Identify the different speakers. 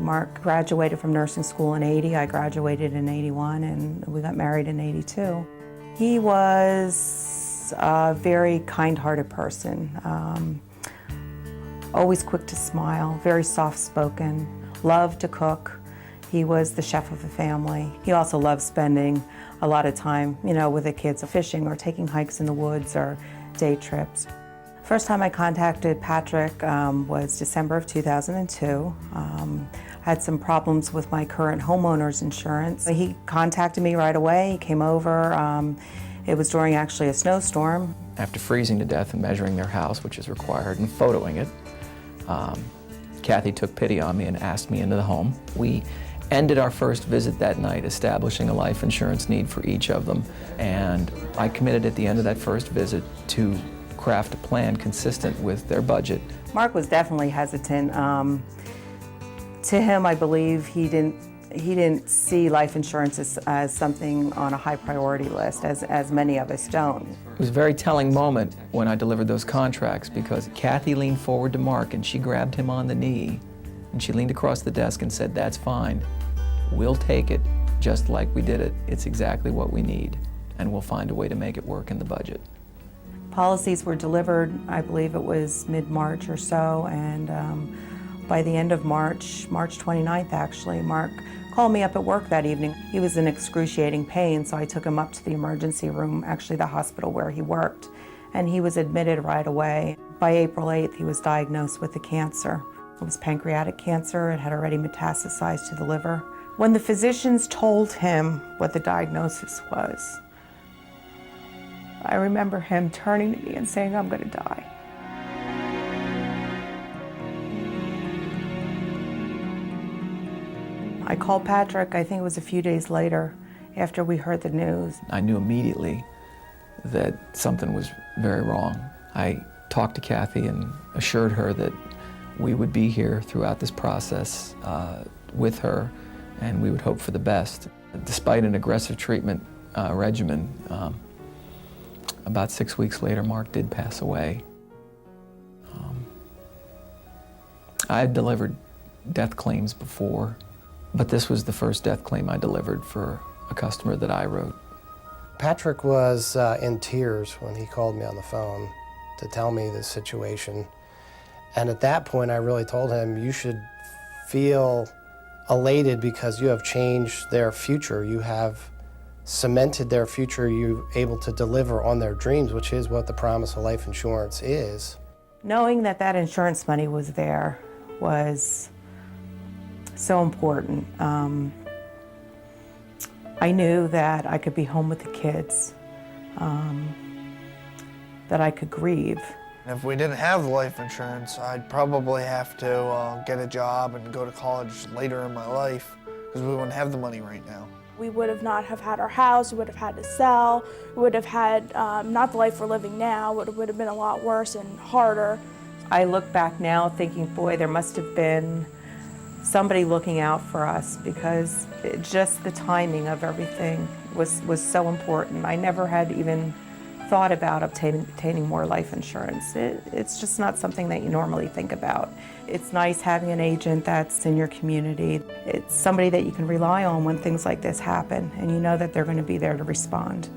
Speaker 1: Mark graduated from nursing school in '80. I graduated in '81, and we got married in '82. He was a very kind-hearted person, always quick to smile, very soft-spoken, loved to cook. He was the chef of the family. He also loved spending a lot of time, with the kids, fishing or taking hikes in the woods or day trips. First time I contacted Patrick was December of 2002. I had some problems with my current homeowner's insurance. He contacted me right away. He came over. It was during actually a snowstorm.
Speaker 2: After freezing to death and measuring their house, which is required, and photoing it, Kathy took pity on me and asked me into the home. We ended our first visit that night establishing a life insurance need for each of them, and I committed at the end of that first visit to craft a plan consistent with their budget.
Speaker 1: Mark was definitely hesitant. To him, I believe he didn't see life insurance as something on a high priority list, as many of us don't.
Speaker 2: It was a very telling moment when I delivered those contracts, because Kathy leaned forward to Mark and she grabbed him on the knee and she leaned across the desk and said, "That's fine. We'll take it just like we did it. It's exactly what we need, and we'll find a way to make it work in the budget."
Speaker 1: Policies were delivered, I believe it was mid-March or so, and by the end of March 29th actually, Mark called me up at work that evening. He was in excruciating pain, so I took him up to the emergency room, actually the hospital where he worked, and he was admitted right away. By April 8th, he was diagnosed with the cancer. It was pancreatic cancer. It had already metastasized to the liver. When the physicians told him what the diagnosis was, I remember him turning to me and saying, "I'm going to die." I called Patrick, I think it was a few days later, after we heard the news.
Speaker 2: I knew immediately that something was very wrong. I talked to Kathy and assured her that we would be here throughout this process with her, and we would hope for the best. Despite an aggressive treatment regimen, about 6 weeks later, Mark did pass away. I had delivered death claims before, but this was the first death claim I delivered for a customer that I wrote.
Speaker 3: Patrick was in tears when he called me on the phone to tell me this situation. And at that point, I really told him, you should feel elated because you have changed their future. You have cemented their future. You're able to deliver on their dreams, which is what the promise of life insurance is.
Speaker 1: Knowing that that insurance money was there was so important. I knew that I could be home with the kids, that I could grieve.
Speaker 4: If we didn't have life insurance, I'd probably have to get a job and go to college later in my life, because we wouldn't have the money right now.
Speaker 5: We would have not have had our house, we would have had to sell, we would have had not the life we're living now, it would have been a lot worse and harder.
Speaker 1: I look back now thinking, boy, there must have been somebody looking out for us, because just the timing of everything was so important. I never had even thought about obtaining more life insurance. It's just not something that you normally think about. It's nice having an agent that's in your community. It's somebody that you can rely on when things like this happen, and you know that they're going to be there to respond.